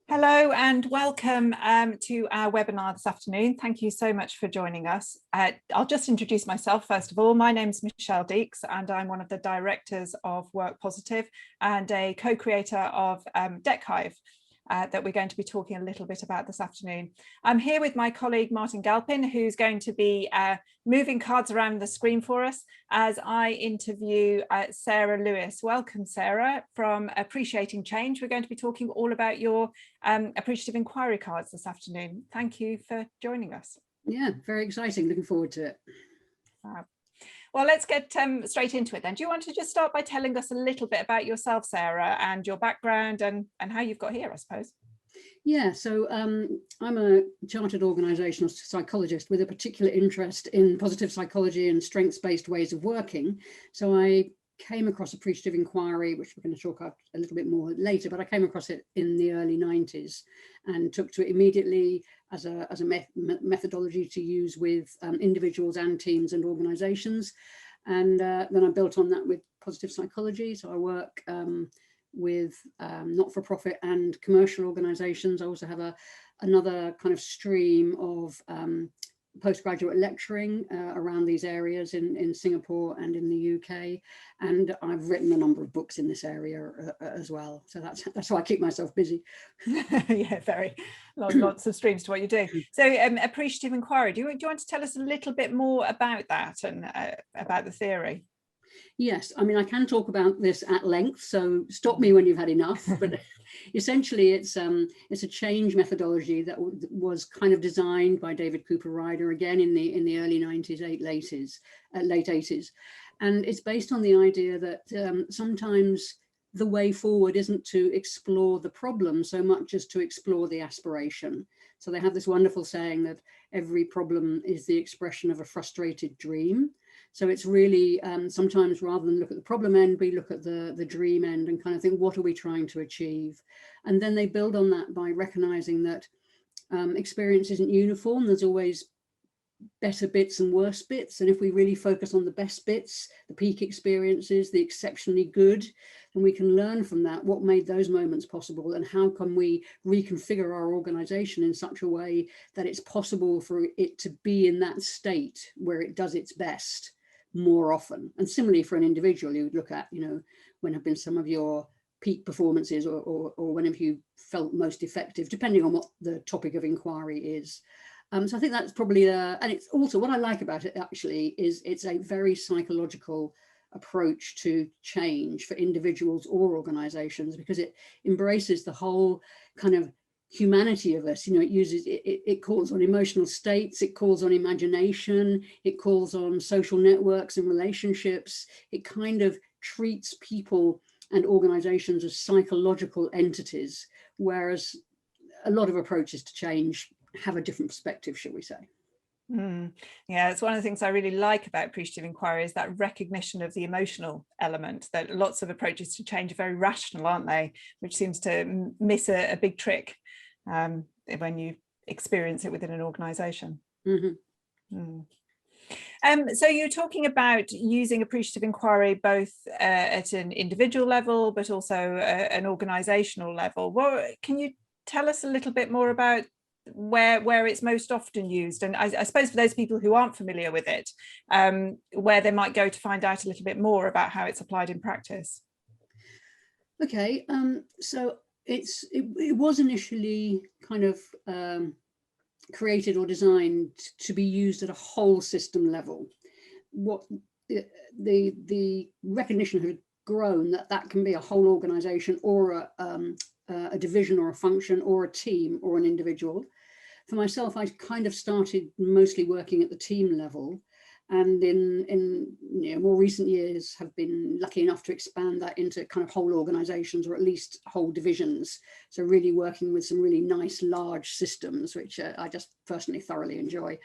Hello and welcome to our webinar this afternoon. Thank you so much for joining us. I'll just introduce myself first of all. My name's Michelle Deeks and I'm one of the directors of Work Positive and a co-creator of Deckhive that we're going to be talking a little bit about this afternoon. I'm here with my colleague Martin Galpin, who's going to be moving cards around the screen for us as I interview Sarah Lewis. Welcome, Sarah, from Appreciating Change. We're going to be talking all about your Appreciative Inquiry cards this afternoon. Thank you for joining us. Yeah, very exciting. Looking forward to it. Well, let's get straight into it then. Do you want to just start by telling us a little bit about yourself, Sarah, and your background and how you've got here, I suppose? Yeah, so I'm a chartered organisational psychologist with a particular interest in positive psychology and strengths-based ways of working. So I came across Appreciative Inquiry, which we're going to talk about a little bit more later, but I came across it in the early 90s and took to it immediately as a methodology to use with individuals and teams and organisations. And then I built on that with positive psychology. So I work with not-for-profit and commercial organisations. I also have another kind of stream of postgraduate lecturing around these areas in Singapore and in the UK, and I've written a number of books in this area as well. So that's how I keep myself busy. Yeah, very lots of streams to what you do. So Appreciative Inquiry, do you want to tell us a little bit more about that and about the theory? Yes, I mean, I can talk about this at length, so stop me when you've had enough. But essentially, it's a change methodology that was kind of designed by David Cooper Ryder again in the early 90s, late 80s, and it's based on the idea that sometimes the way forward isn't to explore the problem so much as to explore the aspiration. So they have this wonderful saying that every problem is the expression of a frustrated dream. So it's really sometimes rather than look at the problem end, we look at the dream end and kind of think, what are we trying to achieve? And then they build on that by recognizing that experience isn't uniform. There's always better bits and worse bits. And if we really focus on the best bits, the peak experiences, the exceptionally good, then we can learn from that what made those moments possible and how can we reconfigure our organization in such a way that it's possible for it to be in that state where it does its best more often. And similarly for an individual, you would look at, when have been some of your peak performances or when have you felt most effective, depending on what the topic of inquiry is. So I think that's probably, and it's also what I like about it actually is it's a very psychological approach to change for individuals or organizations, because it embraces the whole kind of humanity of us. It calls on emotional states, it calls on imagination, it calls on social networks and relationships. It kind of treats people and organizations as psychological entities, whereas a lot of approaches to change have a different perspective, shall we say. Yeah, it's one of the things I really like about Appreciative Inquiry is that recognition of the emotional element, that lots of approaches to change are very rational, aren't they, which seems to miss a big trick when you experience it within an organization. So you're talking about using Appreciative Inquiry both at an individual level but also an organizational level. Well, can you tell us a little bit more about where it's most often used, and I suppose for those people who aren't familiar with it, where they might go to find out a little bit more about how it's applied in practice? Okay, so it was initially kind of created or designed to be used at a whole system level. What the recognition had grown that can be a whole organization or a division or a function or a team or an individual. For myself, I kind of started mostly working at the team level, and in more recent years have been lucky enough to expand that into kind of whole organizations or at least whole divisions. So really working with some really nice large systems, which I just personally thoroughly enjoy.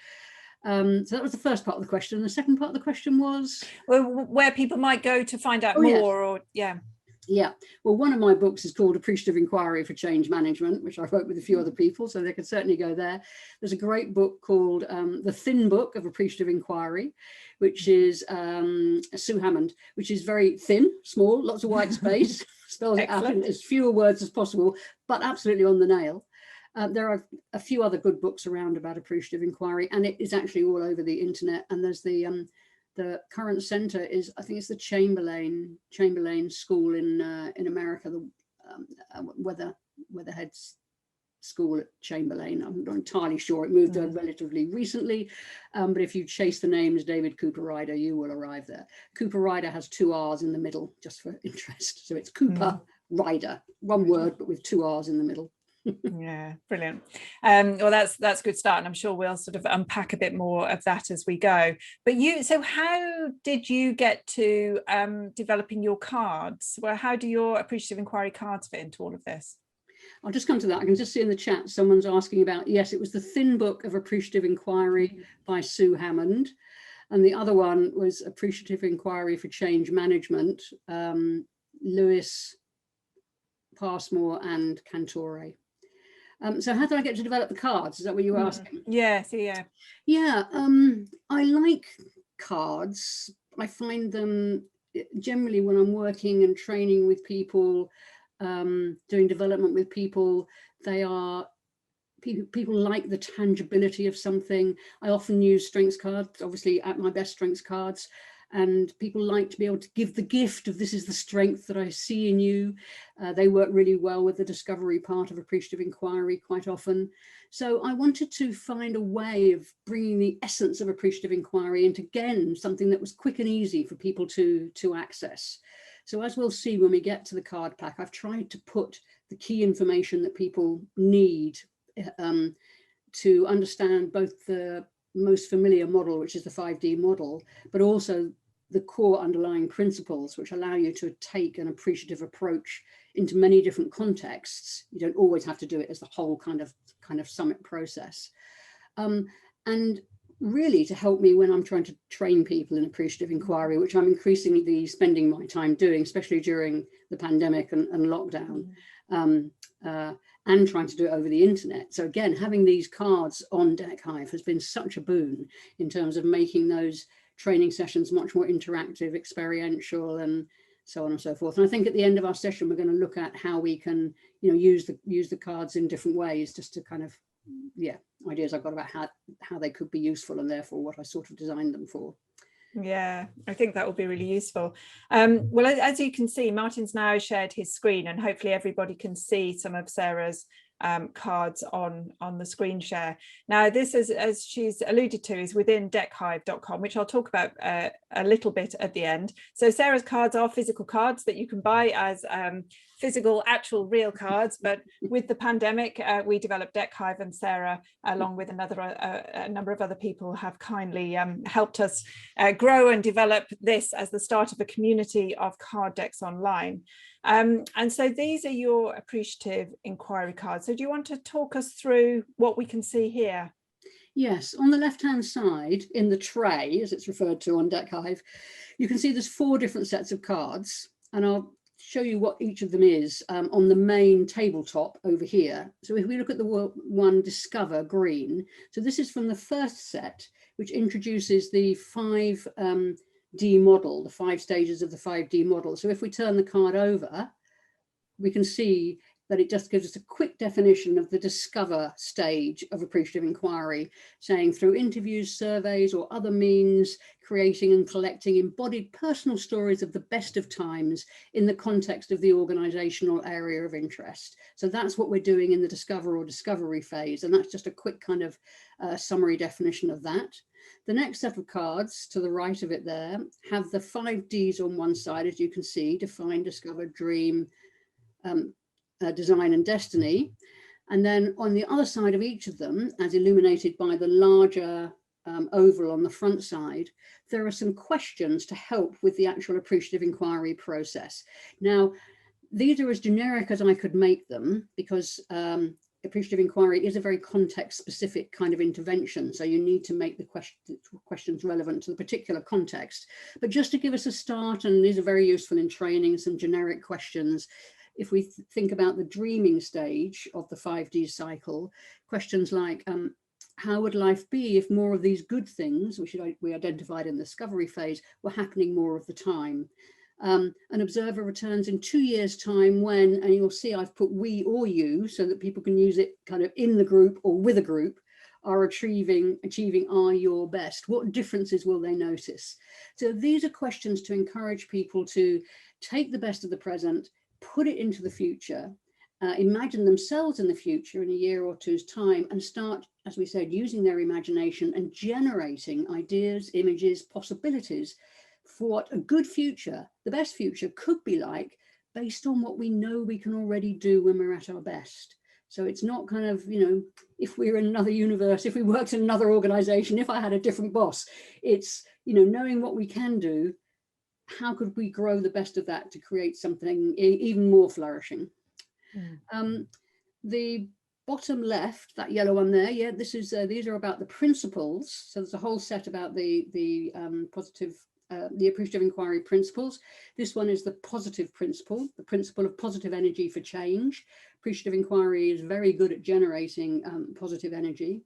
So that was the first part of the question. The second part of the question was? Well, where people might go to find out more, yes. or Yeah, well, one of my books is called Appreciative Inquiry for Change Management, which I wrote with a few other people, so they could certainly go there. There's a great book called The Thin Book of Appreciative Inquiry, which is Sue Hammond, which is very thin, small, lots of white space. spells it out in as fewer words as possible, but absolutely on the nail. There are a few other good books around about appreciative inquiry, and it is actually all over the internet. And there's the current center is, I think it's the Chamberlain School in America, the Weatherhead's School at Chamberlain. I'm not entirely sure. It moved there relatively recently, but if you chase the names David Cooper Ryder, you will arrive there. Cooper Ryder has 2 R's in the middle, just for interest. So it's Cooper Ryder, one word, but with 2 R's in the middle. Yeah, brilliant. Well, that's a good start, and I'm sure we'll sort of unpack a bit more of that as we go. But so how did you get to developing your cards? Well, how do your appreciative inquiry cards fit into all of this? I'll just come to that. I can just see in the chat someone's asking about, yes, it was the thin book of Appreciative Inquiry by Sue Hammond, and the other one was Appreciative Inquiry for Change Management, Lewis, Passmore and Cantore. So how did I get to develop the cards? Is that what you were asking? Yes, yeah. Yeah, I like cards. I find them generally when I'm working and training with people, doing development with people, people like the tangibility of something. I often use strengths cards, obviously at my best strengths cards, and people like to be able to give the gift of this is the strength that I see in you. They work really well with the discovery part of appreciative inquiry quite often. So I wanted to find a way of bringing the essence of appreciative inquiry into, again, something that was quick and easy for people to access. So as we'll see when we get to the card pack, I've tried to put the key information that people need to understand both the most familiar model, which is the 5D model, but also the core underlying principles, which allow you to take an appreciative approach into many different contexts. You don't always have to do it as the whole kind of summit process. And really to help me when I'm trying to train people in appreciative inquiry, which I'm increasingly spending my time doing, especially during the pandemic and lockdown, and trying to do it over the internet. So again, having these cards on Deckhive has been such a boon in terms of making those training sessions much more interactive, experiential, and so on and so forth. And I think at the end of our session, we're going to look at how we can, use the cards in different ways, just to kind of, ideas I've got about how they could be useful and therefore what I sort of designed them for. Yeah, I think that will be really useful. Well, as you can see, Martin's now shared his screen, and hopefully everybody can see some of Sarah's cards on the screen share. Now, this is, as she's alluded to, is within deckhive.com, which I'll talk about a little bit at the end. So Sarah's cards are physical cards that you can buy as physical, actual, real cards. But with the pandemic, we developed Deckhive, and Sarah, along with a number of other people, have kindly helped us grow and develop this as the start of a community of card decks online. And so these are your appreciative inquiry cards. So do you want to talk us through what we can see here? Yes, on the left-hand side in the tray, as it's referred to on Deckhive, you can see there's 4 different sets of cards, and I'll show you what each of them is on the main tabletop over here. So if we look at the one Discover green, so this is from the first set, which introduces the 5D model, the 5 stages of the 5D model. So if we turn the card over, we can see that it just gives us a quick definition of the Discover stage of appreciative inquiry, saying through interviews, surveys, or other means, creating and collecting embodied personal stories of the best of times in the context of the organizational area of interest. So that's what we're doing in the Discover or discovery phase. And that's just a quick kind of summary definition of that. The next set of cards to the right of it there have the 5 Ds on one side, as you can see: define, discover, dream, design and destiny. And then on the other side of each of them, as illuminated by the larger oval on the front side, there are some questions to help with the actual appreciative inquiry process. Now, these are as generic as I could make them, because appreciative inquiry is a very context-specific kind of intervention. So you need to make the questions relevant to the particular context. But just to give us a start, and these are very useful in training, some generic questions. If we think about the dreaming stage of the 5D cycle, questions like, how would life be if more of these good things, which we identified in the discovery phase, were happening more of the time? An observer returns in 2 years' time when, and you'll see I've put we or you so that people can use it kind of in the group or with a group, are achieving are your best. What differences will they notice? So these are questions to encourage people to take the best of the present, put it into the future, imagine themselves in the future in a year or two's time, and start, as we said, using their imagination and generating ideas, images, possibilities for what a good future, the best future, could be like based on what we know we can already do when we're at our best. So it's not kind of, you know, if we were in another universe, if we worked in another organization, if I had a different boss, it's, you know, knowing what we can do, how could we grow the best of that to create something even more flourishing? The bottom left, that yellow one there, yeah, this is these are about the principles. So there's a whole set about the appreciative inquiry principles. This one is the positive principle, the principle of positive energy for change. Appreciative inquiry is very good at generating positive energy.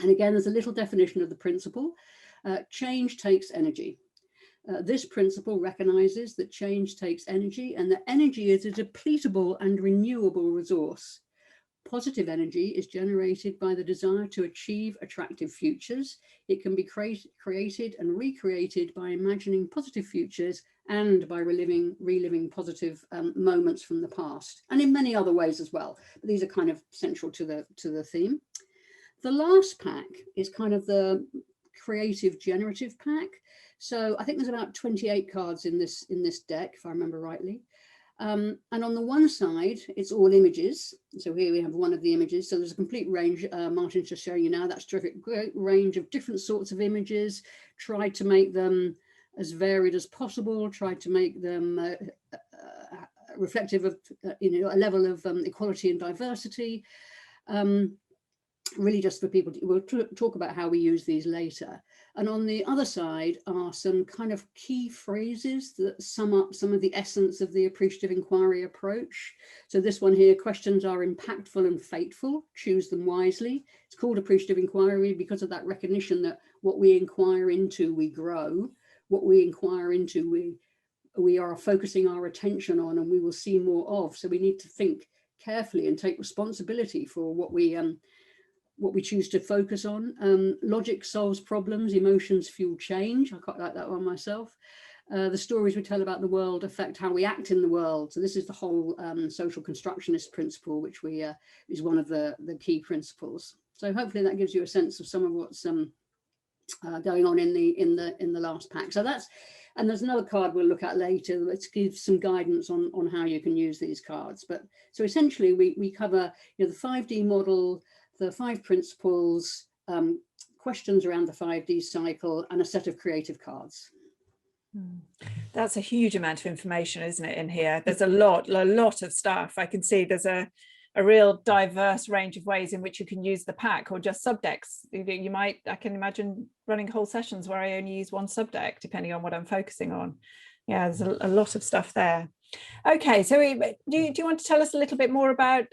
And again, there's a little definition of the principle. Change takes energy. This principle recognizes that change takes energy, and that energy is a depletable and renewable resource. Positive energy is generated by the desire to achieve attractive futures. It can be created and recreated by imagining positive futures and by reliving positive moments from the past, and in many other ways as well. But these are kind of central to the theme. The last pack is kind of the creative generative pack. So I think there's about 28 cards in this deck, if I remember rightly. And on the one side, it's all images. So here we have one of the images. So there's a complete range. Martin's just showing you now. That's terrific. Great range of different sorts of images. Tried to make them as varied as possible. Tried to make them reflective of a level of equality and diversity. Really just for people we'll talk about how we use these later. And on the other side are some kind of key phrases that sum up some of the essence of the appreciative inquiry approach. So this one here, questions are impactful and fateful, choose them wisely. It's called appreciative inquiry because of that recognition that what we inquire into, we grow. What we inquire into, we are focusing our attention on, and we will see more of. So we need to think carefully and take responsibility for what we choose to focus on. Logic solves problems, emotions fuel change. I quite like that one myself. The stories we tell about the world affect how we act in the world. So this is the whole social constructionist principle, which is one of the key principles. So hopefully that gives you a sense of some of what's going on in the last pack. So that's, and there's another card we'll look at later that gives some guidance on how you can use these cards. But so essentially we cover, you know, the 5D model, the 5 principles, questions around the 5D cycle, and a set of creative cards. That's a huge amount of information, isn't it, in here? There's a lot of stuff. I can see there's a real diverse range of ways in which you can use the pack or just subdecks. I can imagine running whole sessions where I only use one subdeck, depending on what I'm focusing on. Yeah, there's a lot of stuff there. Okay, so do you want to tell us a little bit more about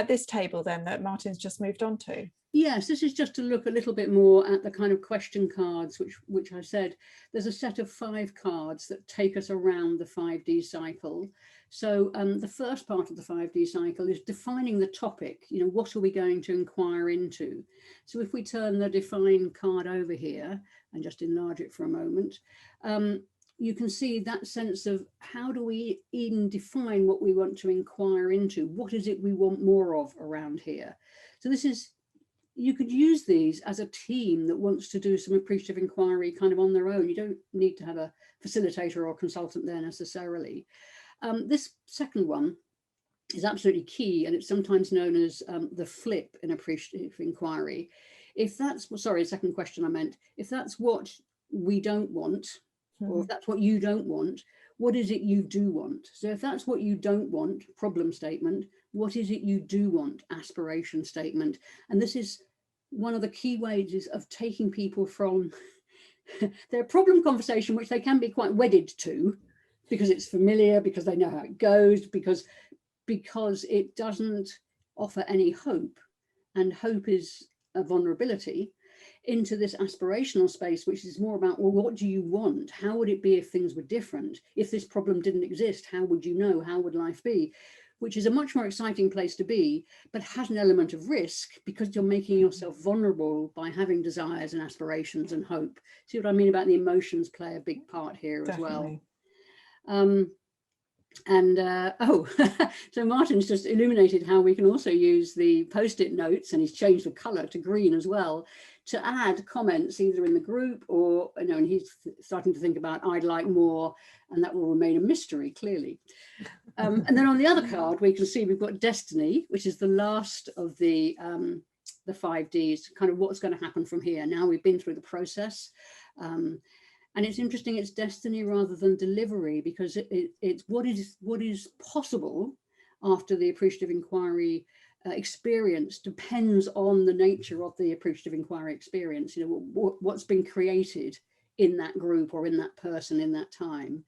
this table then that Martin's just moved on to? Yes, this is just to look a little bit more at the kind of question cards, which I said, there's a set of 5 cards that take us around the 5D cycle. So the first part of the 5D cycle is defining the topic, you know, what are we going to inquire into? So if we turn the define card over here and just enlarge it for a moment, you can see that sense of how do we even define what we want to inquire into? What is it we want more of around here? So this is, you could use these as a team that wants to do some appreciative inquiry kind of on their own. You don't need to have a facilitator or consultant there necessarily. This second one is absolutely key, and it's sometimes known as the flip in appreciative inquiry. If that's, sorry, second question I meant, if that's what we don't want, or if that's what you don't want, what is it you do want? So if that's what you don't want, problem statement, what is it you do want, aspiration statement? And this is one of the key ways of taking people from their problem conversation, which they can be quite wedded to, because it's familiar, because they know how it goes, because it doesn't offer any hope, and hope is a vulnerability. into this aspirational space, which is more about, well, what do you want? How would it be if things were different? If this problem didn't exist, how would you know? How would life be? Which is a much more exciting place to be, but has an element of risk because you're making yourself vulnerable by having desires and aspirations and hope. See what I mean about the emotions play a big part here as well. Oh, so Martin's just illuminated how we can also use the post-it notes, and he's changed the color to green as well, to add comments either in the group or, you know, and he's starting to think about I'd like more, and that will remain a mystery, clearly. And then on the other card, we can see we've got destiny, which is the last of the 5Ds, kind of what's going to happen from here. Now we've been through the process. And it's interesting, it's destiny rather than delivery, because it's what is possible after the appreciative inquiry experience depends on the nature of the appreciative inquiry experience. You know, what's been created in that group or in that person in that time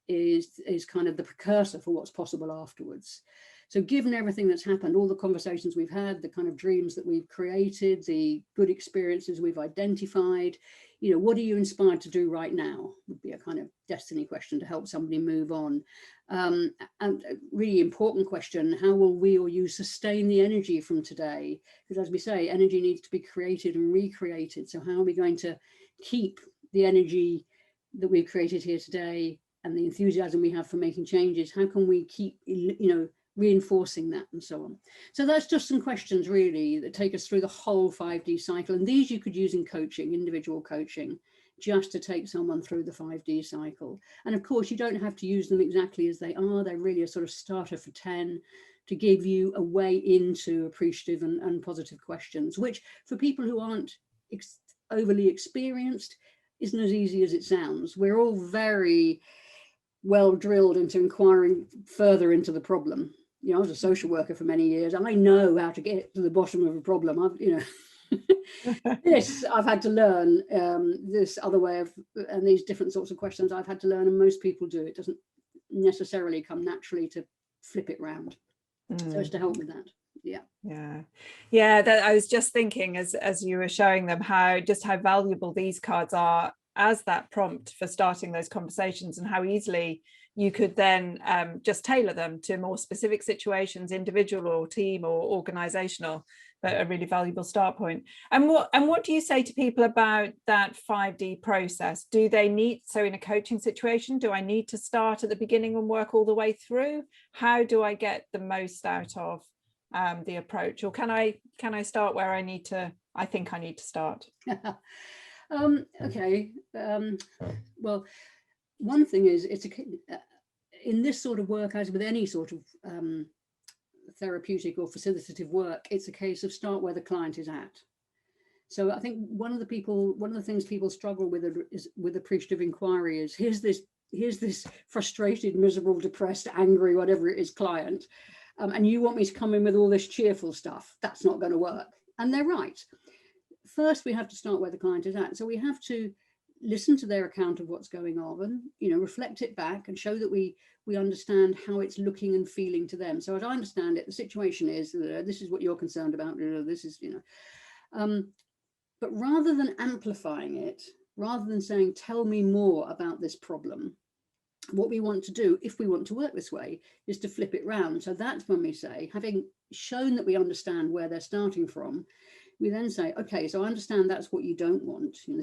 is kind of the precursor for what's possible afterwards. So given everything that's happened, all the conversations we've had, the kind of dreams that we've created, the good experiences we've identified, you know, what are you inspired to do right now would be a kind of destiny question to help somebody move on. And a really important question, how will we or you sustain the energy from today? Because as we say, energy needs to be created and recreated. So how are we going to keep the energy that we've created here today and the enthusiasm we have for making changes? How can we keep, you know, reinforcing that and so on? So that's just some questions really that take us through the whole 5D cycle. And these you could use in coaching, individual coaching, just to take someone through the 5D cycle. And of course, you don't have to use them exactly as they are. They're really a sort of starter for 10 to give you a way into appreciative and positive questions, which for people who aren't overly experienced isn't as easy as it sounds. We're all very well drilled into inquiring further into the problem. You know, I was a social worker for many years. I know how to get to the bottom of a problem. I've, you know, this I've had to learn, this other way of, and these different sorts of questions I've had to learn, and most people do. It doesn't necessarily come naturally to flip it round. So it's to help with that. Yeah, that I was just thinking as you were showing them how valuable these cards are as that prompt for starting those conversations, and how easily you could then just tailor them to more specific situations, individual or team or organizational, but a really valuable start point. And what do you say to people about that 5D process? Do they need, so in a coaching situation, do I need to start at the beginning and work all the way through? How do I get the most out of the approach, or can I start where I think I need to start? Okay. Well, one thing is, in this sort of work, as with any sort of therapeutic or facilitative work, it's a case of start where the client is at. So I think one of the things people struggle with appreciative inquiry is here's this frustrated, miserable, depressed, angry, whatever it is client, and you want me to come in with all this cheerful stuff. That's not going to work. And they're right. First, we have to start where the client is at. So we have to listen to their account of what's going on, and, you know, reflect it back and show that we understand how it's looking and feeling to them. So as I understand it, the situation is, this is what you're concerned about, this is, you know, but rather than amplifying it, rather than saying, tell me more about this problem, what we want to do, if we want to work this way, is to flip it round. So that's when we say, having shown that we understand where they're starting from, we then say, okay, so I understand that's what you don't want. You know,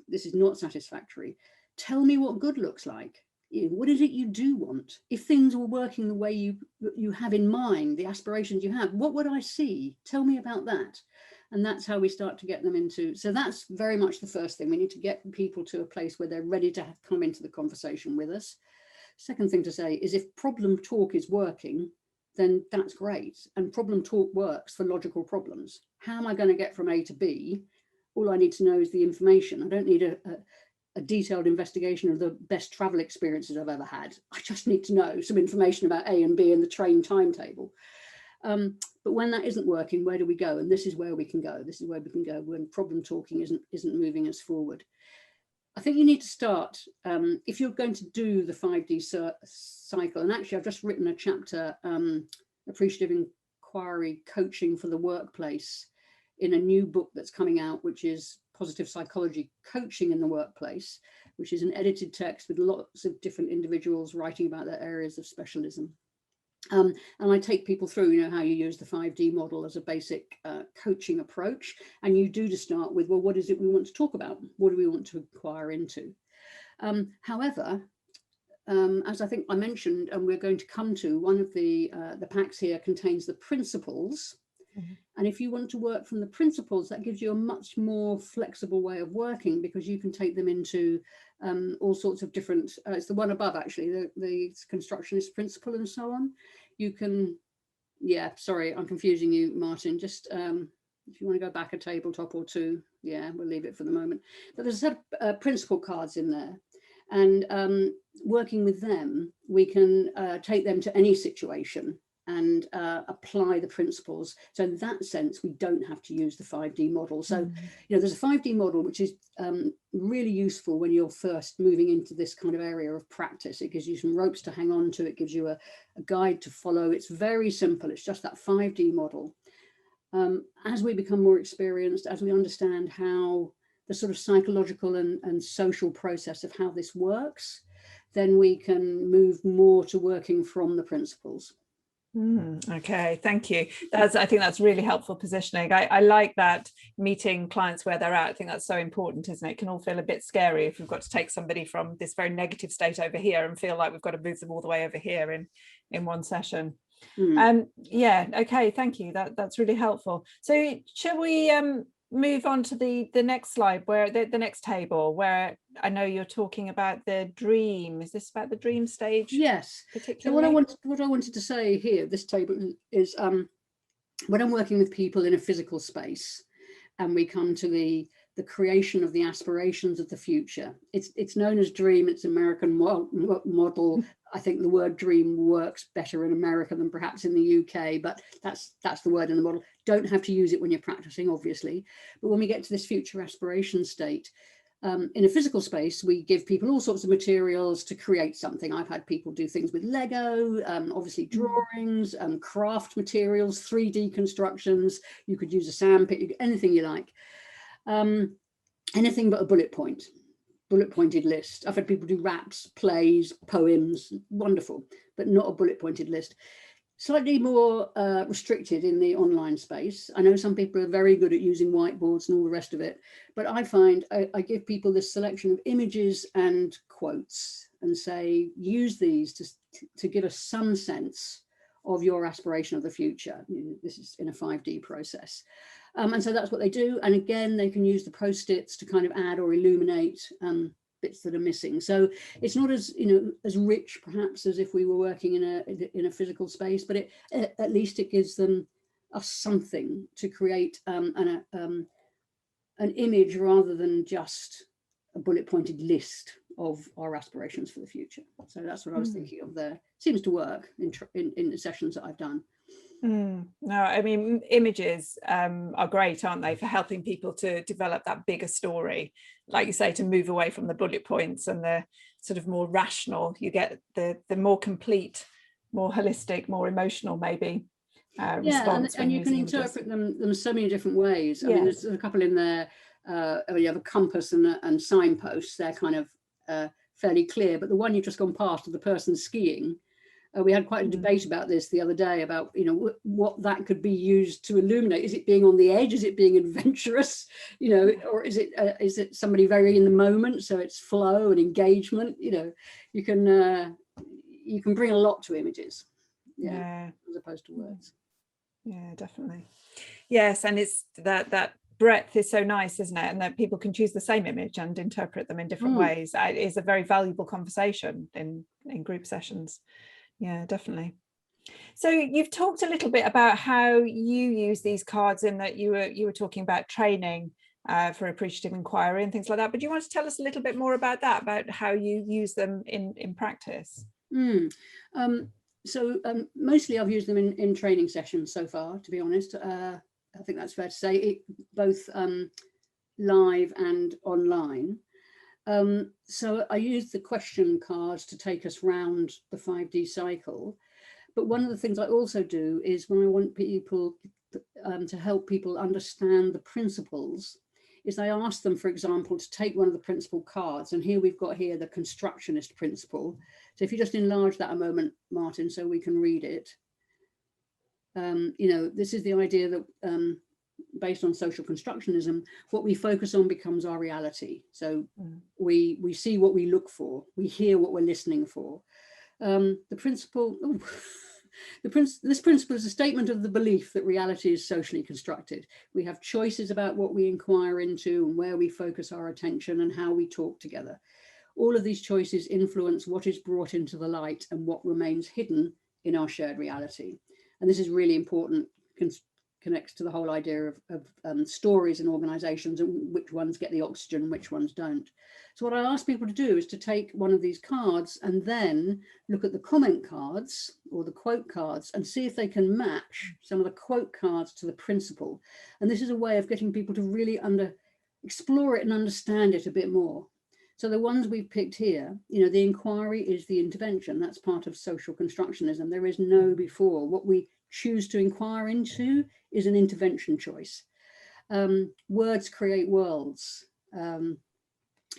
this is not satisfactory. Tell me what good looks like. You know, what is it you do want? If things were working the way you have in mind, the aspirations you have, what would I see? Tell me about that. And that's how we start to get them into. So that's very much the first thing. We need to get people to a place where they're ready to come into the conversation with us. Second thing to say is, if problem talk is working, then that's great. And problem talk works for logical problems. How am I going to get from A to B? All I need to know is the information. I don't need a detailed investigation of the best travel experiences I've ever had. I just need to know some information about A and B and the train timetable. But when that isn't working, where do we go? And this is where we can go. This is where we can go when problem talking isn't moving us forward. I think you need to start, if you're going to do the 5D cycle, and actually I've just written a chapter, Appreciative Inquiry Coaching for the Workplace, in a new book that's coming out, which is Positive Psychology Coaching in the Workplace, which is an edited text with lots of different individuals writing about their areas of specialism. And I take people through, you know, how you use the 5D model as a basic coaching approach. And you do to start with, well, what is it we want to talk about? What do we want to inquire into? However, as I think I mentioned, and we're going to come to, one of the packs here contains the principles. Mm-hmm. And if you want to work from the principles, that gives you a much more flexible way of working, because you can take them into all sorts of different, it's the one above actually, the constructionist principle and so on. You can, yeah, sorry, I'm confusing you, Martin. Just if you want to go back a tabletop or two, yeah, we'll leave it for the moment. But there's a set of principle cards in there. And working with them, we can take them to any situation and apply the principles. So in that sense, we don't have to use the 5D model. So, you know, there's a 5D model, which is really useful when you're first moving into this kind of area of practice. It gives you some ropes to hang on to. It gives you a guide to follow. It's very simple. It's just that 5D model. As we become more experienced, as we understand how the sort of psychological and social process of how this works, then we can move more to working from the principles. Okay, thank you. I think that's really helpful positioning. I like that, meeting clients where they're at. I think that's so important, isn't it? It can all feel a bit scary if we've got to take somebody from this very negative state over here and feel like we've got to move them all the way over here in one session. Yeah, okay, thank you. That's really helpful. So shall we move on to the next slide, where the next table, where I know you're talking about the dream. Is this about the dream stage? Yes. So what I wanted to say here, this table, is when I'm working with people in a physical space and we come to the creation of the aspirations of the future, it's known as dream. It's American model. I think the word dream works better in America than perhaps in the UK, but that's the word in the model. Don't have to use it when you're practicing, obviously. But when we get to this future aspiration state, in a physical space, we give people all sorts of materials to create something. I've had people do things with Lego, obviously drawings, craft materials, 3D constructions. You could use a sandpit, anything you like. Anything but a bullet pointed list. I've had people do raps, plays, poems, wonderful, but not a bullet pointed list. Slightly more restricted in the online space. I know some people are very good at using whiteboards and all the rest of it, but I find I give people this selection of images and quotes and say, use these to give us some sense of your aspiration of the future. This is in a 5D process. And so that's what they do. And again, they can use the post-its to kind of add or illuminate bits that are missing. So it's not as, as rich perhaps as if we were working in a physical space, but at least it gives them something to create an image rather than just a bullet pointed list of our aspirations for the future. So that's what I was thinking of there. Seems to work in the sessions that I've done. No, I mean, images are great, aren't they, for helping people to develop that bigger story, like you say, to move away from the bullet points and the sort of more rational. You get the more complete, more holistic, more emotional, maybe. Response and you can interpret them so many different ways. I mean, there's a couple in there. You have a compass and signposts. They're kind of fairly clear, but the one you've just gone past of the person skiing. We had quite a debate about this the other day about, what that could be used to illuminate. Is it being on the edge? Is it being adventurous? Or is it somebody very in the moment? So it's flow and engagement. You can bring a lot to images, as opposed to words. Yeah, definitely. Yes, and it's that breadth is so nice, isn't it? And that people can choose the same image and interpret them in different ways. It is a very valuable conversation in group sessions. Yeah, definitely. So you've talked a little bit about how you use these cards, in that you were talking about training for appreciative inquiry and things like that. But do you want to tell us a little bit more about that, about how you use them in practice? So mostly I've used them in training sessions so far, to be honest. I think that's fair to say, both live and online. So I use the question cards to take us round the 5D cycle. But one of the things I also do is, when I want people to help people understand the principles, is I asked them, for example, to take one of the principle cards, and here we've got here the constructionist principle. So if you just enlarge that a moment, Martin, so we can read it. You know, this is the idea that based on social constructionism, what we focus on becomes our reality. So we see what we look for, we hear what we're listening for. The principle, this principle is a statement of the belief that reality is socially constructed. We have choices about what we inquire into and where we focus our attention and how we talk together. All of these choices influence what is brought into the light and what remains hidden in our shared reality. And this is really important, connects to the whole idea of stories in organizations and which ones get the oxygen, which ones don't. So what I ask people to do is to take one of these cards and then look at the comment cards or the quote cards and see if they can match some of the quote cards to the principle. And this is a way of getting people to really explore it and understand it a bit more. So the ones we've picked here, you know, the inquiry is the intervention. That's part of social constructionism. There is no before. What we choose to inquire into is an intervention choice. Words create worlds. You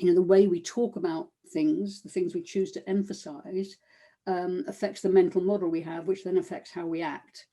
know, the way we talk about things, the things we choose to emphasize, affects the mental model we have, which then affects how we act.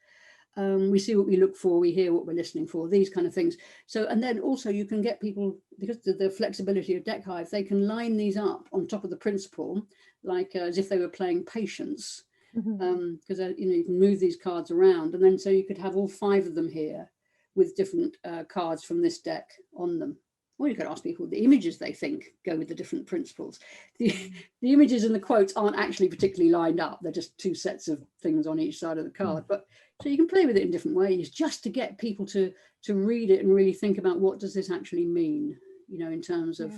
We see what we look for, we hear what we're listening for, these kind of things. So, and then also you can get people, because of the flexibility of Deckhive, they can line these up on top of the principle, like as if they were playing patience. Because you know, you can move these cards around, and then so you could have all 5 of them here with different cards from this deck on them. Or you could ask people the images they think go with the different principles. The images and the quotes aren't actually particularly lined up. They're just 2 sets of things on each side of the card. But so you can play with it in different ways, just to get people to read it and really think about what does this actually mean, you know, in terms of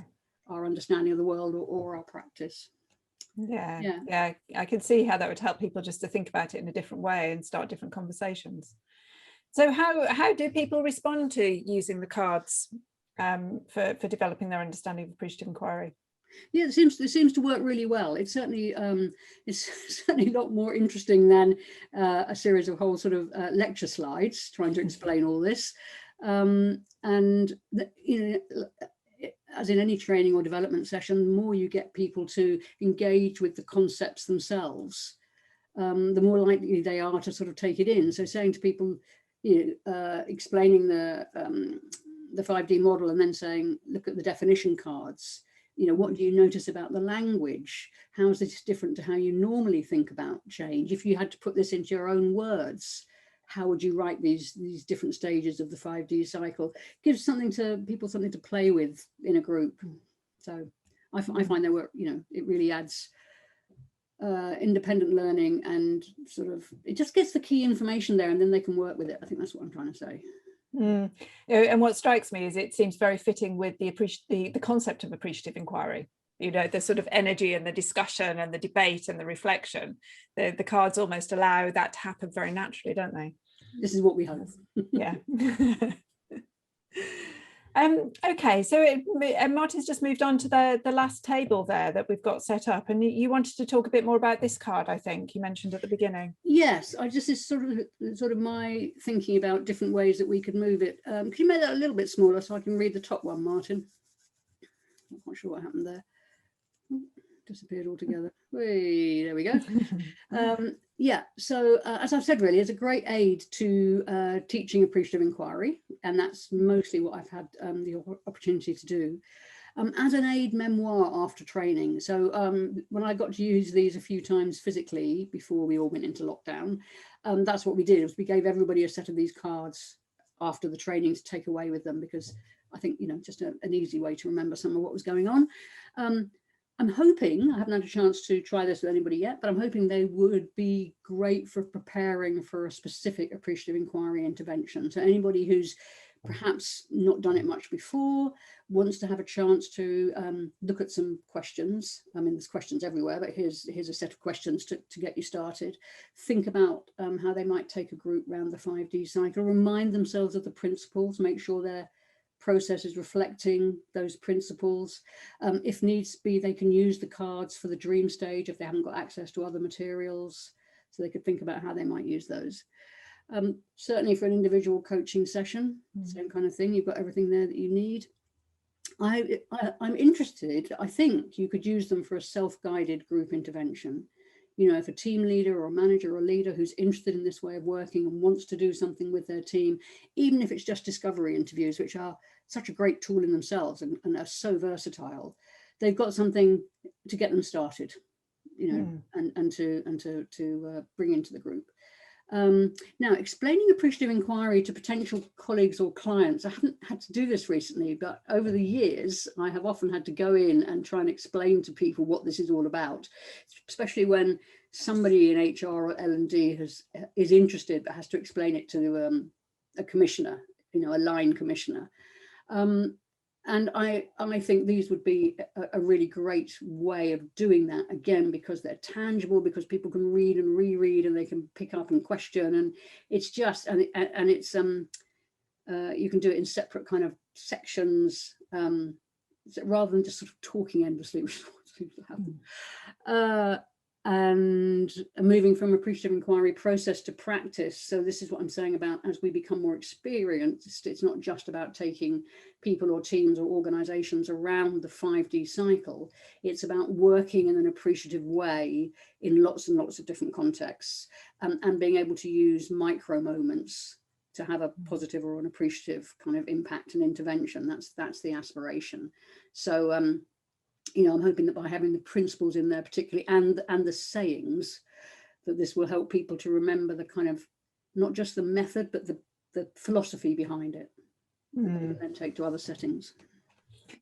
our understanding of the world or our practice. Yeah, I can see how that would help people just to think about it in a different way and start different conversations. So how do people respond to using the cards for developing their understanding of appreciative inquiry? Yeah, it seems to work really well. It's certainly a lot more interesting than a series of whole sort of lecture slides trying to explain all this. You know, as in any training or development session, the more you get people to engage with the concepts themselves, the more likely they are to sort of take it in. So saying to people, you know, explaining the 5D model and then saying, look at the definition cards. You know, what do you notice about the language? How is this different to how you normally think about change? If you had to put this into your own words, how would you write these different stages of the 5D cycle? Gives something to people, something to play with in a group. So I find their work, you know, it really adds independent learning, and sort of, it just gets the key information there and then they can work with it. I think that's what I'm trying to say. And what strikes me is it seems very fitting with the concept of appreciative inquiry. You know, the sort of energy and the discussion and the debate and the reflection. The cards almost allow that to happen very naturally, don't they? This is what we hope. Yeah. Okay, so Martin's just moved on to the last table there that we've got set up, and you wanted to talk a bit more about this card. I think you mentioned at the beginning. Yes, is sort of my thinking about different ways that we could move it. Could you make that a little bit smaller so I can read the top one, Martin? I'm not sure what happened there. Disappeared altogether. Whee, there we go. Yeah, so as I've said, really, it's a great aid to teaching appreciative inquiry, and that's mostly what I've had the opportunity to do. As an aid memoir after training. So when I got to use these a few times physically before we all went into lockdown, that's what we did. Was we gave everybody a set of these cards after the training to take away with them, because I think, you know, just an easy way to remember some of what was going on. I'm hoping, I haven't had a chance to try this with anybody yet, but I'm hoping they would be great for preparing for a specific appreciative inquiry intervention. So anybody who's perhaps not done it much before, wants to have a chance to look at some questions. I mean, there's questions everywhere, but here's a set of questions to get you started. Think about how they might take a group around the 5D cycle, remind themselves of the principles, make sure their process is reflecting those principles. If needs be, they can use the cards for the dream stage if they haven't got access to other materials, so they could think about how they might use those. Certainly for an individual coaching session, same kind of thing. You've got everything there that you need. I'm interested, I think you could use them for a self-guided group intervention. You know, if a team leader or a manager or a leader who's interested in this way of working and wants to do something with their team, even if it's just discovery interviews, which are such a great tool in themselves and are so versatile, they've got something to get them started, you know, and to bring into the group. Now, explaining appreciative inquiry to potential colleagues or clients, I haven't had to do this recently, but over the years, I have often had to go in and try and explain to people what this is all about, especially when somebody in HR or L&D is interested, but has to explain it to a commissioner, you know, a line commissioner. And I think these would be a really great way of doing that, again, because they're tangible, because people can read and reread and they can pick up and question. And it's just, and it's, you can do it in separate kind of sections, rather than just sort of talking endlessly, which is what seems to happen. And moving from appreciative inquiry process to practice. So this is what I'm saying about as we become more experienced, it's not just about taking people or teams or organizations around the 5D cycle. It's about working in an appreciative way in lots and lots of different contexts, and being able to use micro moments to have a positive or an appreciative kind of impact and intervention. That's the aspiration. So you know, I'm hoping that by having the principles in there particularly and the sayings, that this will help people to remember the kind of, not just the method, but the philosophy behind it, that they can then take to other settings.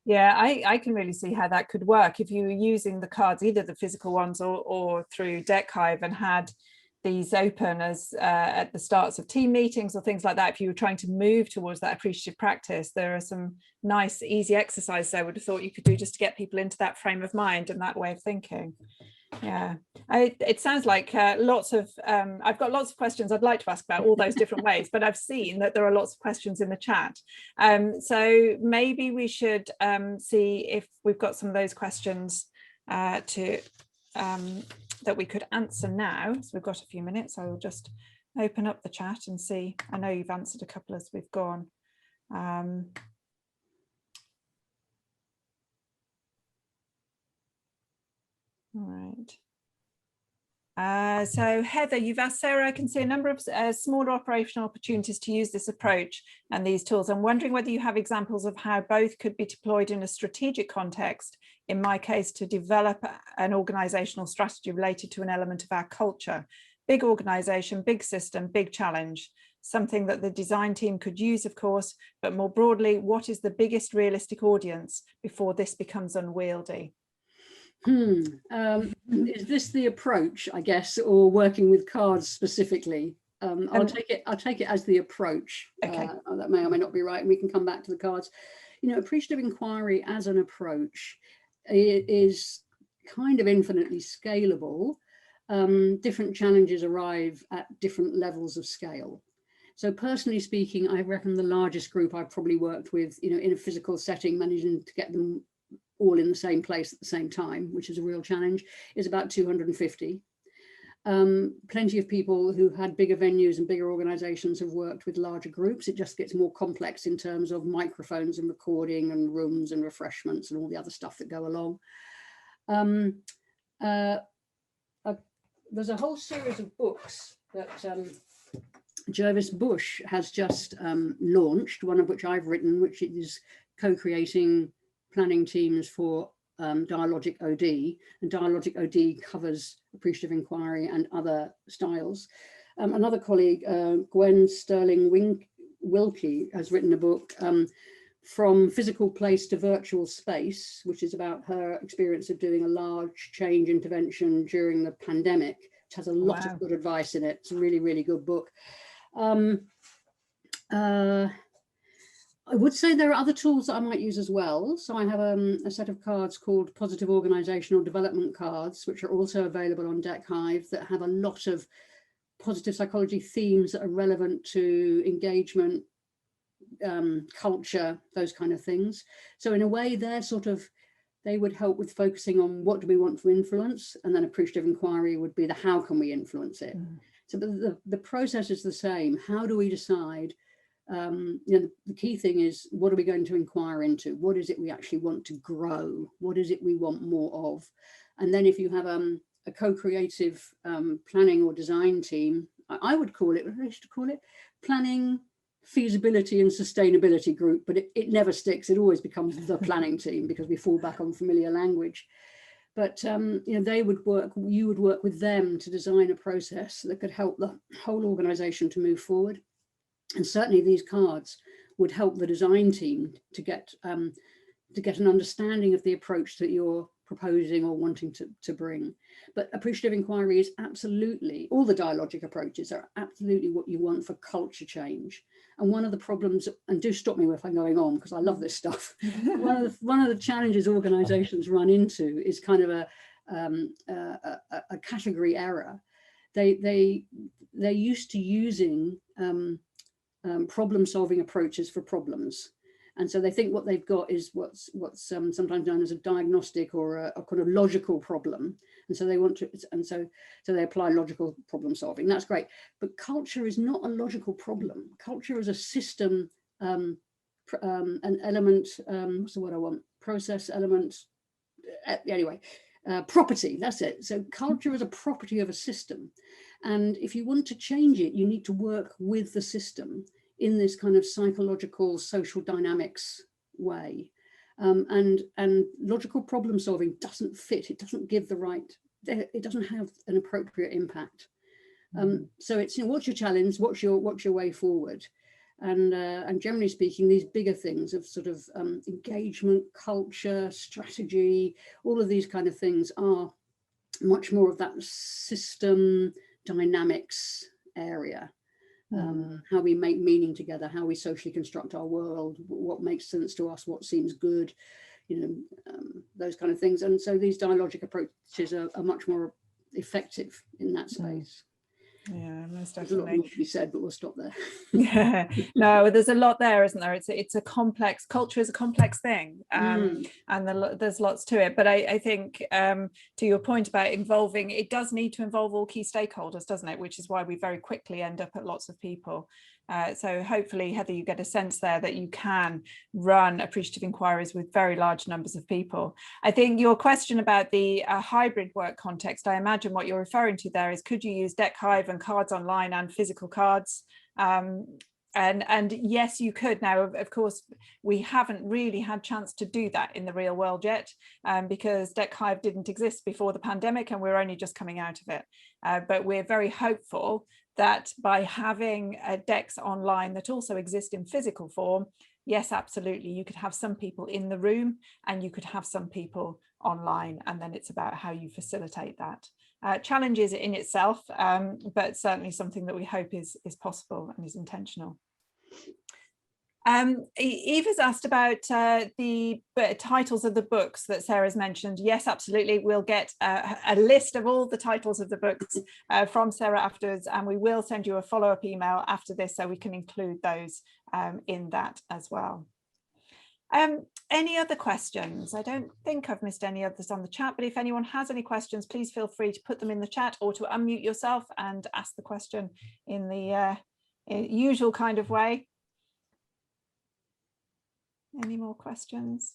Yeah, I can really see how that could work if you were using the cards, either the physical ones or through Deckhive, and had these open as at the starts of team meetings or things like that. If you were trying to move towards that appreciative practice, there are some nice, easy exercises I would have thought you could do just to get people into that frame of mind and that way of thinking. Yeah, it sounds like lots of, I've got lots of questions I'd like to ask about all those different ways, but I've seen that there are lots of questions in the chat. So maybe we should see if we've got some of those questions that we could answer now. So we've got a few minutes. I will just open up the chat and see. I know you've answered a couple as we've gone. All right. So Heather, you've asked Sarah, I can see a number of smaller operational opportunities to use this approach and these tools. I'm wondering whether you have examples of how both could be deployed in a strategic context, in my case, to develop an organizational strategy related to an element of our culture. Big organization, big system, big challenge, something that the design team could use, of course, but more broadly, what is the biggest realistic audience before this becomes unwieldy? Is this the approach, I guess, or working with cards specifically? I'll take it as the approach. Okay. That may or may not be right, and we can come back to the cards. You know, appreciative inquiry as an approach is kind of infinitely scalable. Different challenges arrive at different levels of scale. So personally speaking, I reckon the largest group I've probably worked with, you know, in a physical setting, managing to get them all in the same place at the same time, which is a real challenge, is about 250. Plenty of people who had bigger venues and bigger organizations have worked with larger groups. It just gets more complex in terms of microphones and recording and rooms and refreshments and all the other stuff that go along. There's a whole series of books that Jervis Bush has just launched, one of which I've written, which is co-creating planning teams for Dialogic OD, and Dialogic OD covers appreciative inquiry and other styles. Another colleague, Gwen Stirling-Wilkie, has written a book, From Physical Place to Virtual Space, which is about her experience of doing a large change intervention during the pandemic, which has a lot of good advice in it. It's a really, really good book. I would say there are other tools that I might use as well. So I have a set of cards called Positive Organizational Development cards, which are also available on Deckhive, that have a lot of positive psychology themes that are relevant to engagement, culture, those kind of things. So in a way, they would help with focusing on what do we want to influence, and then appreciative inquiry would be the how can we influence it. So the process is the same. How do we decide The key thing is, what are we going to inquire into? What is it we actually want to grow? What is it we want more of? And then if you have a co-creative planning or design team, I would call it, what I used to call it, planning, feasibility and sustainability group, but it never sticks. It always becomes the planning team because we fall back on familiar language. But they would work, you would work with them to design a process that could help the whole organization to move forward. And certainly these cards would help the design team to get an understanding of the approach that you're proposing or wanting to bring. But appreciative inquiry is absolutely, all the dialogic approaches are absolutely what you want for culture change. And one of the problems, and do stop me if I'm going on because I love this stuff, one of the challenges organizations run into is kind of a category error. They're used to using problem-solving approaches for problems. And so they think what they've got is what's sometimes known as a diagnostic or a kind of logical problem. And so they want to, and so they apply logical problem solving. That's great. But culture is not a logical problem. Culture is a system, an element, what's the word I want? Process, element, anyway, property, that's it. So culture is a property of a system. And if you want to change it, you need to work with the system in this kind of psychological social dynamics way. And logical problem solving doesn't fit, it doesn't give the right, it doesn't have an appropriate impact. So it's, what's your challenge, what's your way forward? And generally speaking, these bigger things of sort of engagement, culture, strategy, all of these kind of things are much more of that system dynamics area. How we make meaning together, how we socially construct our world, what makes sense to us, what seems good, those kind of things. And so these dialogic approaches are much more effective in that space. Yeah, most definitely. There's a lot more to be said, but we'll stop there. Yeah, no, there's a lot there, isn't there? It's a complex, culture is a complex thing, and there's lots to it. But I think to your point about involving, it does need to involve all key stakeholders, doesn't it? Which is why we very quickly end up at lots of people. So hopefully, Heather, you get a sense there that you can run appreciative inquiries with very large numbers of people. I think your question about the hybrid work context, I imagine what you're referring to there is, could you use Deckhive and cards online and physical cards? And yes, you could. Now, of course, we haven't really had chance to do that in the real world yet, because Deckhive didn't exist before the pandemic and we're only just coming out of it. But we're very hopeful that by having decks online that also exist in physical form, yes, absolutely, you could have some people in the room and you could have some people online, and then it's about how you facilitate that. Challenges in itself, but certainly something that we hope is possible and is intentional. Eve has asked about the titles of the books that Sarah's mentioned. Yes, absolutely. We'll get a list of all the titles of the books from Sarah afterwards, and we will send you a follow-up email after this so we can include those in that as well. Any other questions? I don't think I've missed any others on the chat, but if anyone has any questions, please feel free to put them in the chat or to unmute yourself and ask the question in the usual kind of way. Any more questions?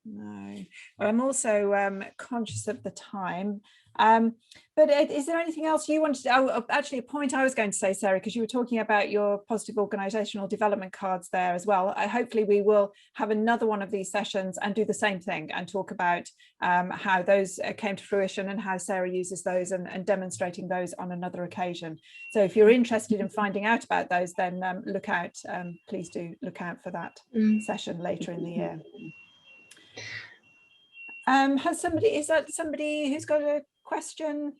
No. Well, I'm also conscious of the time. But is there anything else you wanted to, oh, actually a point I was going to say, Sarah, because you were talking about your positive organizational development cards there as well. Hopefully we will have another one of these sessions and do the same thing and talk about how those came to fruition and how Sarah uses those and demonstrating those on another occasion. So if you're interested in finding out about those, then look out, please do look out for that session later in the year. Is that somebody who's got a question?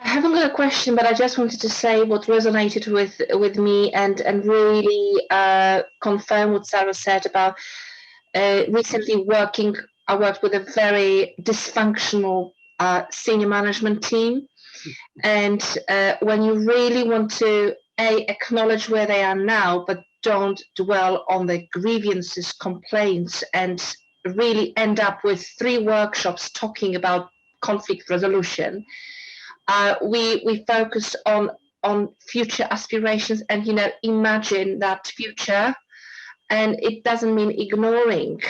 I haven't got a question, but I just wanted to say what resonated with me and really confirm what Sarah said about recently I worked with a very dysfunctional senior management team, and when you really want to acknowledge where they are now, but don't dwell on the grievances, complaints, and really end up with 3 workshops talking about conflict resolution. We focus on future aspirations and, you know, imagine that future. And it doesn't mean ignoring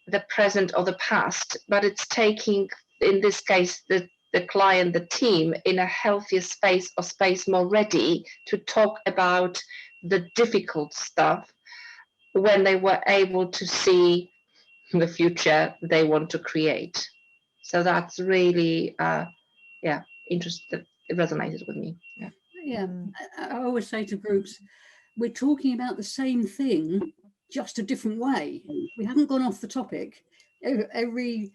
the present or the past, but it's taking, in this case, the client, the team, in a healthier space or space more ready to talk about the difficult stuff when they were able to see the future they want to create. So that's really, interesting. It resonated with me. Yeah, I always say to groups, we're talking about the same thing, just a different way. We haven't gone off the topic. Every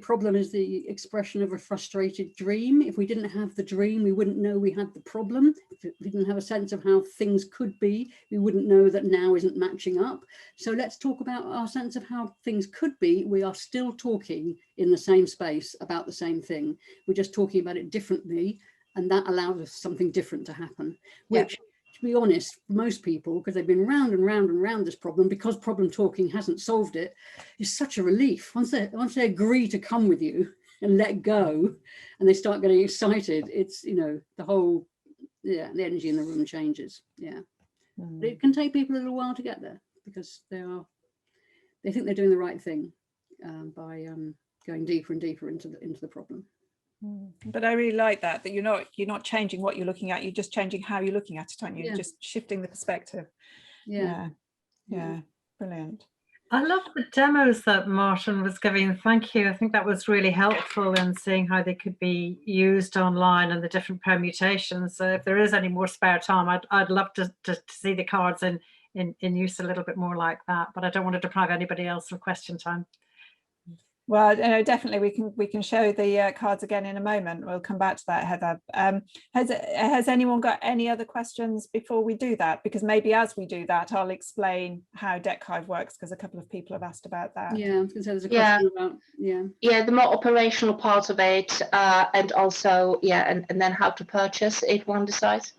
problem is the expression of a frustrated dream. If we didn't have the dream, we wouldn't know we had the problem. If we didn't have a sense of how things could be, we wouldn't know that now isn't matching up. So let's talk about our sense of how things could be. We are still talking in the same space about the same thing. We're just talking about it differently, and that allows us something different to happen, which, to be honest, most people, because they've been round and round and round this problem, because problem talking hasn't solved it, is such a relief. Once they agree to come with you and let go, and they start getting excited, it's, you know, the whole, the energy in the room changes. But it can take people a little while to get there, because they think they're doing the right thing by going deeper and deeper into the problem. But I really like that you're not changing what you're looking at, you're just changing how you're looking at it, aren't you? Yeah. Just shifting the perspective. Yeah, brilliant. I love the demos that Martin was giving. Thank you. I think that was really helpful in seeing how they could be used online and the different permutations. So if there is any more spare time, I'd love to see the cards in use a little bit more like that, but I don't want to deprive anybody else of question time. Well, definitely we can show the cards again in a moment. We'll come back to that, Heather. Has anyone got any other questions before we do that? Because maybe as we do that, I'll explain how Deckhive works, because a couple of people have asked about that. Yeah, I was going to say there's a question about the more operational part of it, and also and then how to purchase if one decides.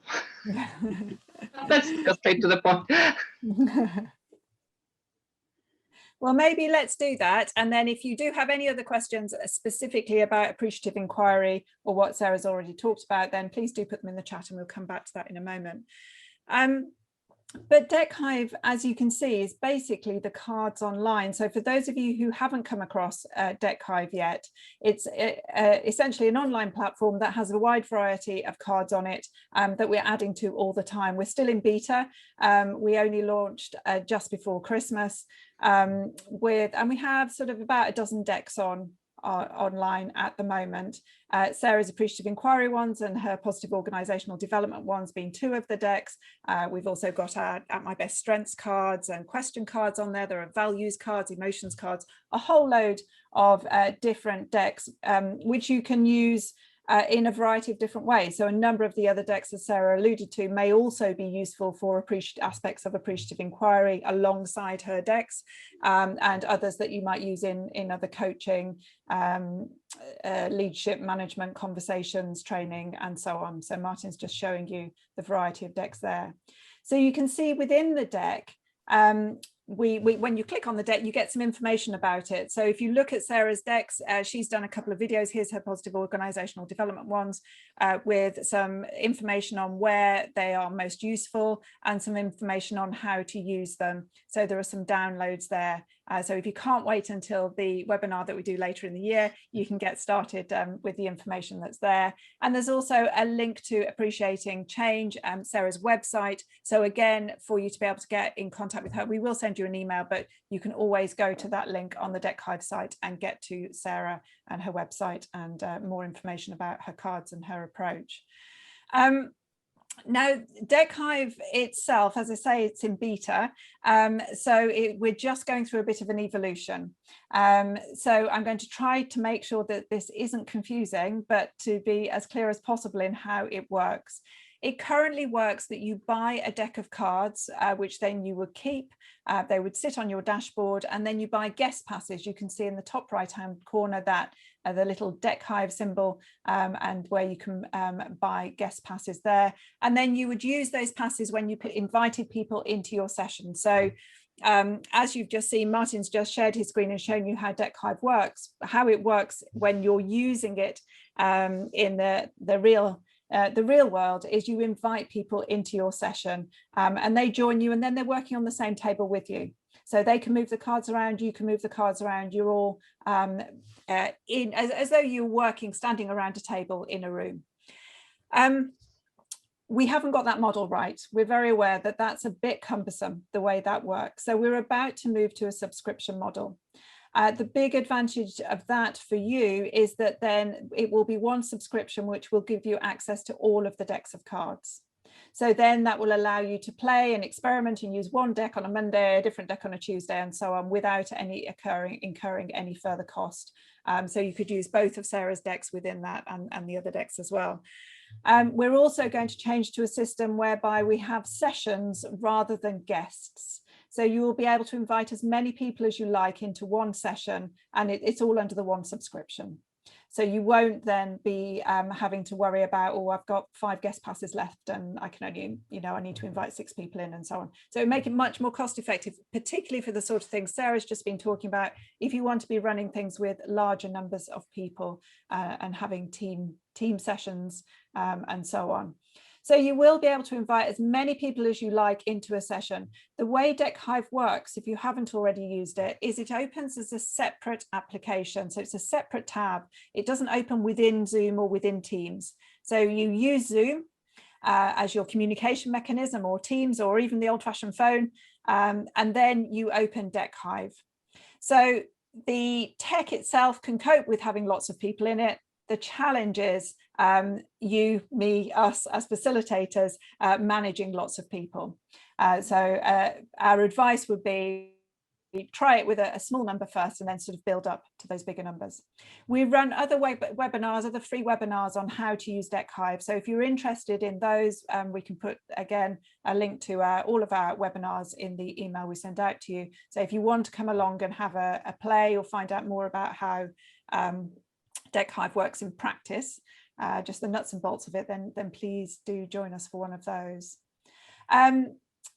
Let's go straight to the point. Well, maybe let's do that. And then if you do have any other questions specifically about appreciative inquiry or what Sarah's already talked about, then please do put them in the chat and we'll come back to that in a moment. But Deckhive, as you can see, is basically the cards online. So for those of you who haven't come across Deckhive yet, it's essentially an online platform that has a wide variety of cards on it that we're adding to all the time. We're still in beta. We only launched just before Christmas and we have sort of about a dozen decks online at the moment. Sarah's Appreciative Inquiry ones and her Positive Organisational Development ones being two of the decks. We've also got our At My Best Strengths cards and question cards on there. There are values cards, emotions cards, a whole load of different decks which you can use in a variety of different ways. So a number of the other decks, as Sarah alluded to, may also be useful for aspects of appreciative inquiry alongside her decks, and others that you might use in other coaching, leadership, management, conversations, training, and so on. So Martin's just showing you the variety of decks there. So you can see within the deck, when you click on the deck, you get some information about it. So if you look at Sarah's decks, she's done a couple of videos. Here's her Positive Organisational Development ones with some information on where they are most useful and some information on how to use them. So there are some downloads there. So if you can't wait until the webinar that we do later in the year, you can get started with the information that's there. And there's also a link to Appreciating Change, Sarah's website. So again, for you to be able to get in contact with her, we will send you an email, but you can always go to that link on the Deckhive site and get to Sarah and her website and more information about her cards and her approach. Now, Deckhive itself, as I say, it's in beta, so we're just going through a bit of an evolution. So I'm going to try to make sure that this isn't confusing, but to be as clear as possible in how it works. It currently works that you buy a deck of cards, which then you would keep. They would sit on your dashboard, and then you buy guest passes. You can see in the top right-hand corner that the little Deckhive symbol, and where you can buy guest passes there. And then you would use those passes when you invited people into your session. So as you've just seen, Martin's just shared his screen and shown you how Deckhive works. How it works when you're using it in the real world is you invite people into your session and they join you, and then they're working on the same table with you. So they can move the cards around, you can move the cards around, you're all as though you're working, standing around a table in a room. We haven't got that model right. We're very aware that that's a bit cumbersome, the way that works. So we're about to move to a subscription model. The big advantage of that for you is that then it will be one subscription which will give you access to all of the decks of cards. So then that will allow you to play and experiment and use one deck on a Monday, a different deck on a Tuesday, and so on, without any incurring any further cost. So you could use both of Sarah's decks within that and the other decks as well. We're also going to change to a system whereby we have sessions rather than guests. So you will be able to invite as many people as you like into one session, and it's all under the one subscription. So you won't then be having to worry about, oh, I've got 5 guest passes left and I can only, I need to invite 6 people in and so on. So it make it much more cost effective, particularly for the sort of things Sarah's just been talking about. If you want to be running things with larger numbers of people and having team sessions and so on. So you will be able to invite as many people as you like into a session. The way Deckhive works, if you haven't already used it, is it opens as a separate application. So it's a separate tab. It doesn't open within Zoom or within Teams. So you use Zoom as your communication mechanism, or Teams, or even the old-fashioned phone, and then you open Deckhive. So the tech itself can cope with having lots of people in it. The challenge is you, me, us as facilitators managing lots of people. So our advice would be try it with a small number first and then sort of build up to those bigger numbers. We run other webinars, other free webinars on how to use Deckhive. So if you're interested in those, we can put, again, a link to all of our webinars in the email we send out to you. So if you want to come along and have a play or find out more about how Deckhive works in practice, just the nuts and bolts of it, then please do join us for one of those.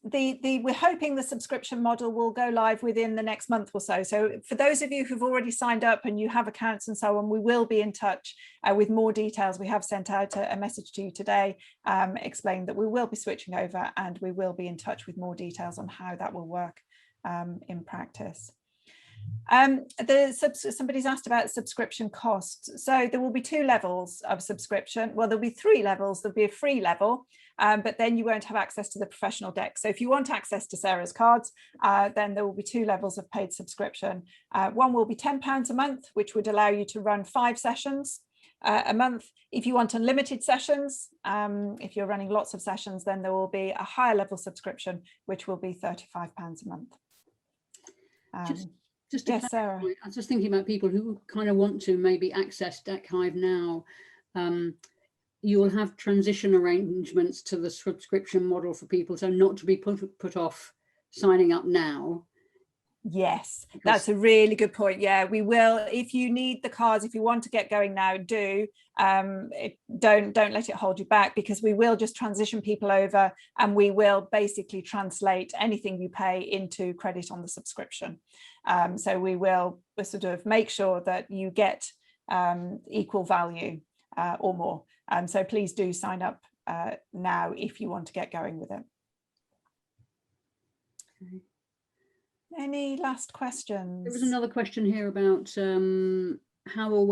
We're hoping the subscription model will go live within the next month or so. So for those of you who've already signed up and you have accounts and so on, we will be in touch with more details. We have sent out a message to you today explaining that we will be switching over, and we will be in touch with more details on how that will work in practice. Somebody's asked about subscription costs. So there will be 2 levels of subscription. Well, there'll be 3 levels. There'll be a free level, but then you won't have access to the professional deck. So if you want access to Sarah's cards, then there will be 2 levels of paid subscription. One will be £10 a month, which would allow you to run 5 sessions a month. If you want unlimited sessions, if you're running lots of sessions, then there will be a higher level subscription, which will be £35 a month. Just to yes, Sarah. I was just thinking about people who kind of want to maybe access Deckhive now. You will have transition arrangements to the subscription model for people, so not to be put off signing up now. Yes, that's a really good point. Yeah, we will. If you need the cards, if you want to get going now, do. Don't let it hold you back, because we will just transition people over, and we will basically translate anything you pay into credit on the subscription. So we'll sort of make sure that you get equal value or more. So please do sign up now if you want to get going with it. Okay. Any last questions? There was another question here about how or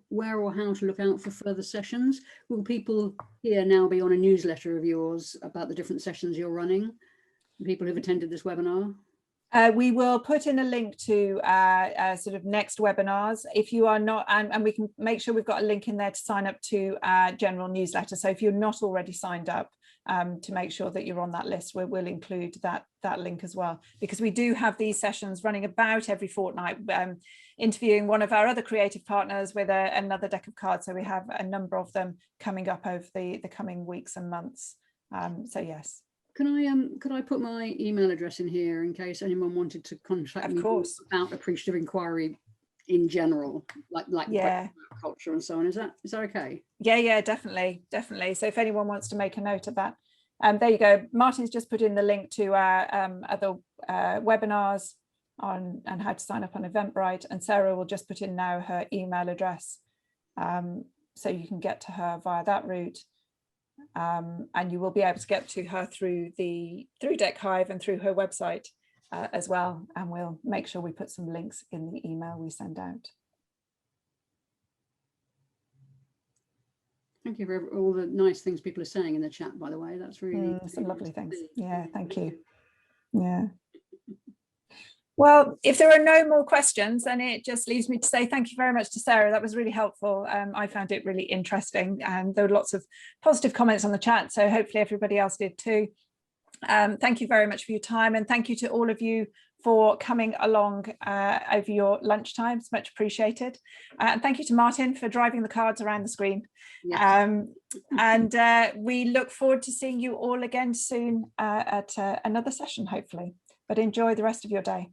where or how to look out for further sessions. Will people here now be on a newsletter of yours about the different sessions you're running? People who've attended this webinar? We will put in a link to sort of next webinars. If you are not, and we can make sure we've got a link in there to sign up to our general newsletter. So if you're not already signed up, to make sure that you're on that list, we'll include that link as well, because we do have these sessions running about every fortnight, interviewing one of our other creative partners with another deck of cards. So we have a number of them coming up over the coming weeks and months. So yes. Could I put my email address in here in case anyone wanted to contact me about Appreciative Inquiry in general, like yeah, culture and so on? Is that okay? Yeah, definitely. So if anyone wants to make a note of that, There you go. Martin's just put in the link to our other webinars on and how to sign up on Eventbrite, and Sarah will just put in now her email address, so you can get to her via that route, and you will be able to get to her through Deckhive and through her website as well, and we'll make sure we put some links in the email we send out. Thank you for all the nice things people are saying in the chat, by the way. That's really some lovely things. Yeah, thank you. you. Yeah. Well, if there are no more questions, then it just leaves me to say thank you very much to Sarah. That was really helpful. I found it really interesting, and there were lots of positive comments on the chat, so hopefully everybody else did too. Thank you very much for your time, and thank you to all of you for coming along over your lunch times. Much appreciated. And thank you to Martin for driving the cards around the screen. Yes. And we look forward to seeing you all again soon at another session, hopefully. But enjoy the rest of your day.